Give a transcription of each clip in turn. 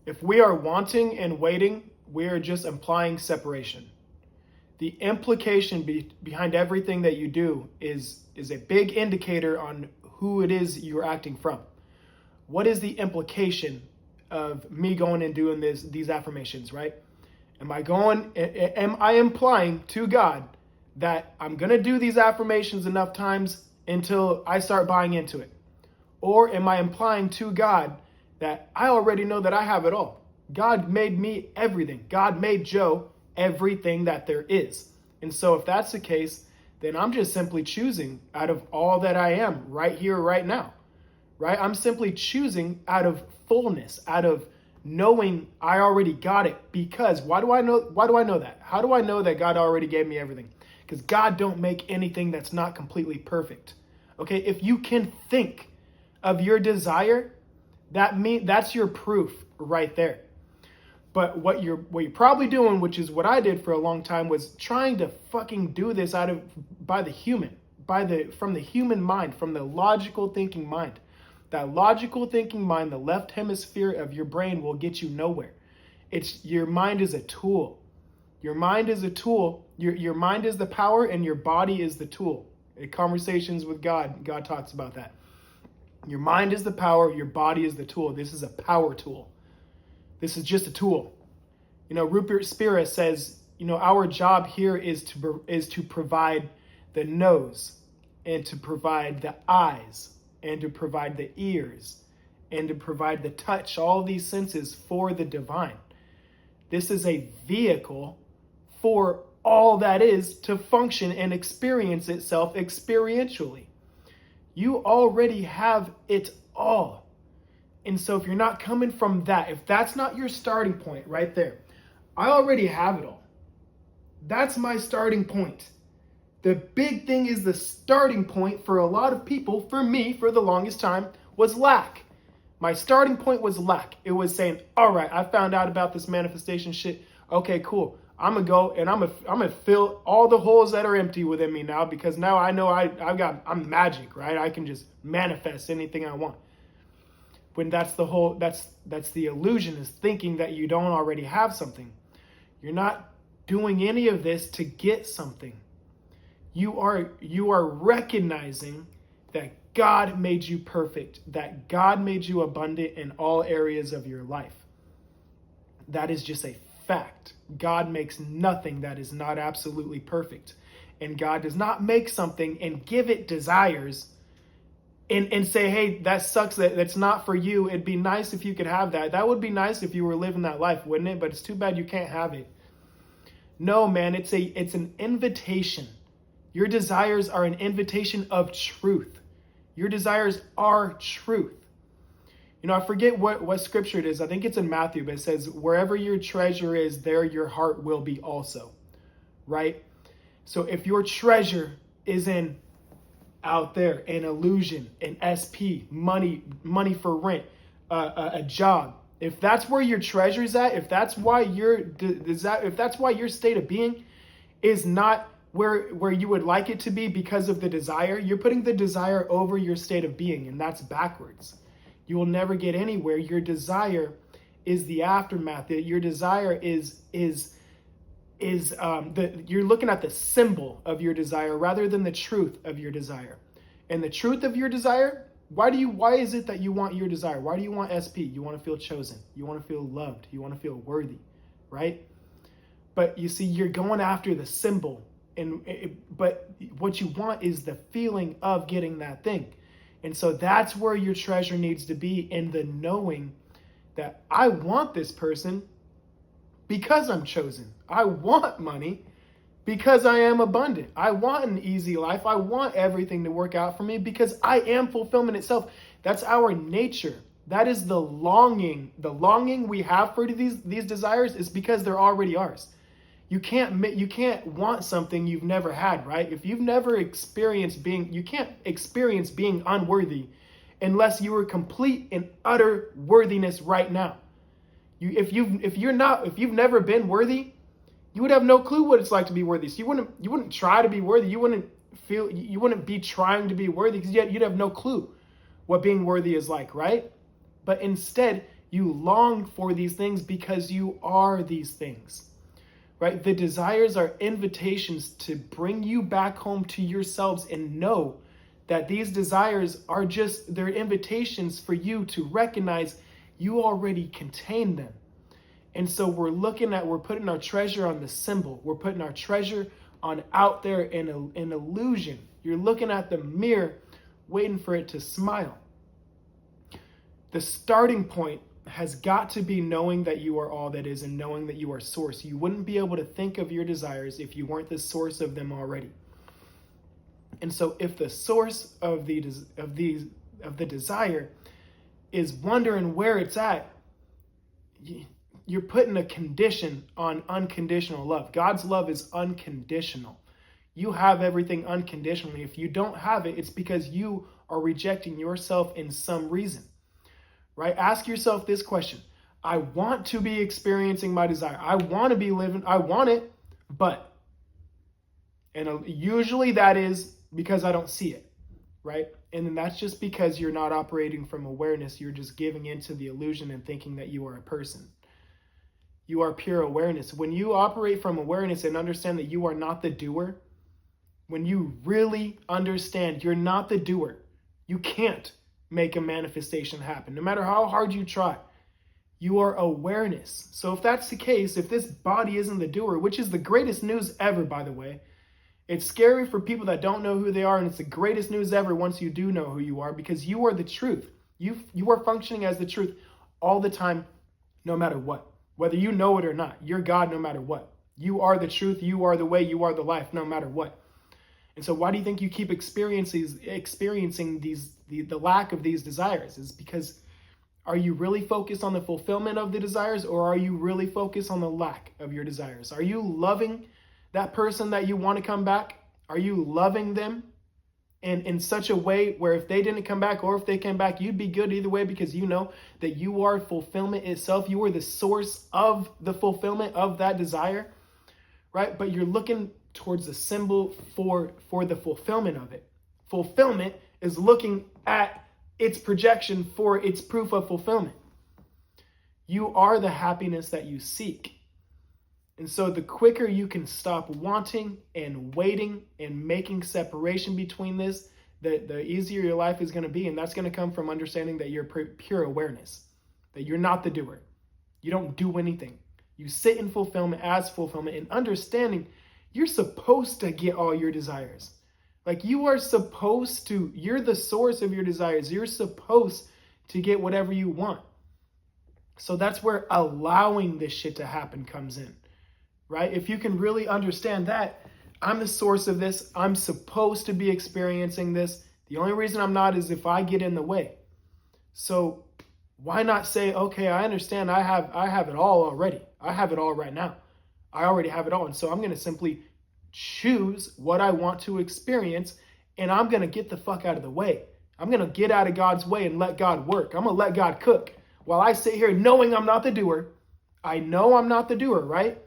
If we are wanting and waiting, we are just implying separation. The implication behind everything that you do is a big indicator on who it is you're acting from. What is the implication of me going and doing these affirmations, right? Am I implying to God that I'm going to do these affirmations enough times until I start buying into it? Or am I implying to God that I already know that I have it all? God made me everything. God made Joe everything that there is. And so if that's the case, then I'm just simply choosing out of all that I am right here, right now, right? I'm simply choosing out of fullness, out of knowing I already got it. Because why do I know that? How do I know that God already gave me everything? Because God don't make anything that's not completely perfect. Okay, if you can think of your desire, that's your proof right there. But what you're probably doing, which is what I did for a long time, was trying to fucking do this from the human mind, from the logical thinking mind. That logical thinking mind, the left hemisphere of your brain, will get you nowhere. Your mind is a tool. Your mind is a tool. Your mind is the power, and your body is the tool. In Conversations with God, God talks about that. Your mind is the power. Your body is the tool. This is a power tool. This is just a tool. Rupert Spira says, our job here is to provide the nose, and to provide the eyes, and to provide the ears, and to provide the touch, all these senses for the divine. This is a vehicle for all that is to function and experience itself experientially. You already have it all. And so if you're not coming from that, if that's not your starting point right there, I already have it all. That's my starting point. The big thing is the starting point for a lot of people, for me, for the longest time, was lack. My starting point was lack. It was saying, all right, I found out about this manifestation shit. Okay, cool. I'm going to go and I'm going to fill all the holes that are empty within me now, because now I know I'm magic, right? I can just manifest anything I want. When that's the illusion, is thinking that you don't already have something. You're not doing any of this to get something. You are recognizing that God made you perfect, that God made you abundant in all areas of your life. That is just a fact. God makes nothing that is not absolutely perfect. And God does not make something and give it desires and say, hey, that sucks, that's not for you. It'd be nice if you could have that. That would be nice if you were living that life, wouldn't it? But it's too bad you can't have it. No, man, it's an invitation. Your desires are an invitation of truth. Your desires are truth. I forget what scripture it is. I think it's in Matthew, but it says, wherever your treasure is, there your heart will be also. Right? So if your treasure is out there, an illusion, an SP, money for rent, a job, if that's where your treasure is at, if that's why your state of being is not where you would like it to be because of the desire, you're putting the desire over your state of being, and that's backwards. You will never get anywhere. Your desire is the aftermath. Your desire you're looking at the symbol of your desire rather than the truth of your desire. And the truth of your desire, why is it that you want your desire? Why do you want SP? You want to feel chosen. You want to feel loved. You want to feel worthy, right? But you see, you're going after the symbol, but what you want is the feeling of getting that thing. And so that's where your treasure needs to be, in the knowing that I want this person because I'm chosen. I want money because I am abundant. I want an easy life. I want everything to work out for me because I am fulfillment itself. That's our nature. That is the longing. The longing we have for these desires is because they're already ours. You can't want something you've never had, right? If you've never experienced you can't experience being unworthy unless you are complete and utter worthiness right now. If you've never been worthy, you would have no clue what it's like to be worthy. So you wouldn't try to be worthy. You wouldn't be trying to be worthy because you'd have no clue what being worthy is like, right? But instead, You long for these things because you are these things, right? The desires are invitations to bring you back home to yourselves, and know that these desires are just, they're invitations for you to recognize you already contain them. And so we're putting our treasure on the symbol. We're putting our treasure on out there in an illusion. You're looking at the mirror, waiting for it to smile. The starting point has got to be knowing that you are all that is, and knowing that you are source. You wouldn't be able to think of your desires if you weren't the source of them already. And so if the source of the desire is wondering where it's at, you're putting a condition on unconditional love. God's love is unconditional. You have everything unconditionally. If you don't have it, it's because you are rejecting yourself in some reason, right? Ask yourself this question. I want to be experiencing my desire. I want to be living. I want it, but, and usually that is because I don't see it, right? And then that's just because you're not operating from awareness. You're just giving into the illusion and thinking that you are a person. You are pure awareness. When you operate from awareness and understand that you are not the doer, when you really understand you're not the doer, you can't make a manifestation happen, no matter how hard you try. You are awareness. So if that's the case, if this body isn't the doer, which is the greatest news ever, by the way, it's scary for people that don't know who they are, and it's the greatest news ever once you do know who you are, because you are the truth. You are functioning as the truth all the time, no matter what. Whether you know it or not, you're God no matter what. You are the truth, you are the way, you are the life, no matter what. And so why do you think you keep experiencing the lack of these desires? Is because, are you really focused on the fulfillment of the desires, or are you really focused on the lack of your desires? Are you loving that person that you want to come back? Are you loving them in such a way where if they didn't come back, or if they came back, you'd be good either way, because you know that you are fulfillment itself. You are the source of the fulfillment of that desire, right? But you're looking towards the symbol for the fulfillment of it. Fulfillment is looking at its projection for its proof of fulfillment. You are the happiness that you seek. And so the quicker you can stop wanting and waiting and making separation between this, the easier your life is going to be. And that's going to come from understanding that you're pure awareness, that you're not the doer. You don't do anything. You sit in fulfillment as fulfillment, and understanding you're supposed to get all your desires. Like, you are supposed to, you're the source of your desires. You're supposed to get whatever you want. So that's where allowing this shit to happen comes in, right? If you can really understand that, I'm the source of this. I'm supposed to be experiencing this. The only reason I'm not is if I get in the way. So why not say, okay, I understand. I have it all already. I have it all right now. I already have it all. And so I'm going to simply choose what I want to experience, and I'm going to get the fuck out of the way. I'm going to get out of God's way and let God work. I'm going to let God cook while I sit here knowing I'm not the doer. I know I'm not the doer, right?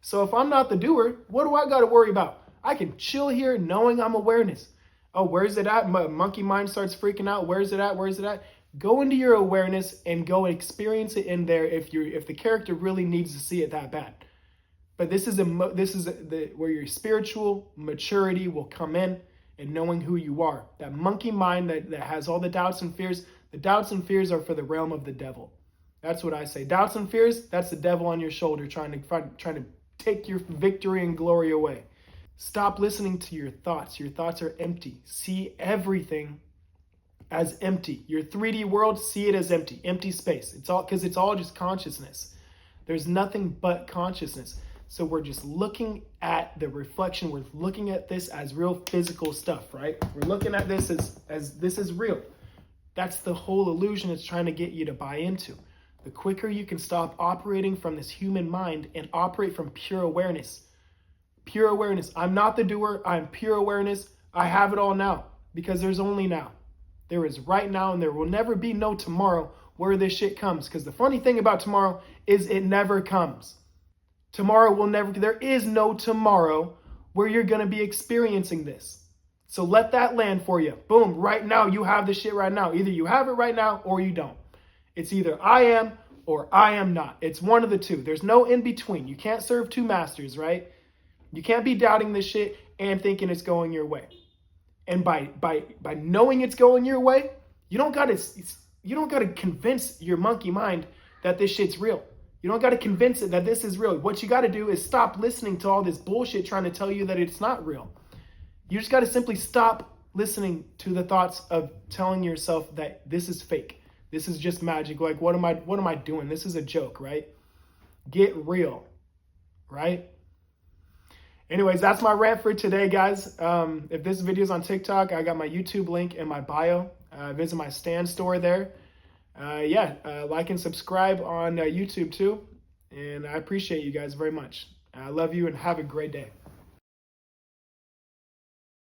So if I'm not the doer, what do I got to worry about? I can chill here knowing I'm awareness. Oh, where's it at? My monkey mind starts freaking out. Where's it at? Where's it at? Go into your awareness and go experience it in there if the character really needs to see it that bad. But this is where your spiritual maturity will come in, and knowing who you are. That monkey mind that has all the doubts and fears. The doubts and fears are for the realm of the devil. That's what I say. Doubts and fears, that's the devil on your shoulder trying to take your victory and glory away. Stop listening to your thoughts. Your thoughts are empty. See everything as empty. Your 3D world, see it as empty. Empty space. It's all just consciousness. There's nothing but consciousness. So we're just looking at the reflection. We're looking at this as real physical stuff, right? We're looking at this as this is real. That's the whole illusion it's trying to get you to buy into. The quicker you can stop operating from this human mind and operate from pure awareness. Pure awareness. I'm not the doer. I'm pure awareness. I have it all now, because there's only now. There is right now, and there will never be no tomorrow where this shit comes. Because the funny thing about tomorrow is it never comes. Tomorrow will never, there is no tomorrow where you're going to be experiencing this. So let that land for you. Boom, right now, you have this shit right now. Either you have it right now or you don't. It's either I am or I am not. It's one of the two. There's no in between. You can't serve two masters, right? You can't be doubting this shit and thinking it's going your way. And by knowing it's going your way, you don't gotta convince your monkey mind that this shit's real. You don't gotta convince it that this is real. What you gotta do is stop listening to all this bullshit trying to tell you that it's not real. You just gotta simply stop listening to the thoughts of telling yourself that this is fake. This is just magic. Like, what am I doing? This is a joke, right? Get real, right? Anyways, that's my rant for today, guys. If this video is on TikTok, I got my YouTube link in my bio. Visit my Stan store there. Like and subscribe on YouTube too. And I appreciate you guys very much. I love you and have a great day.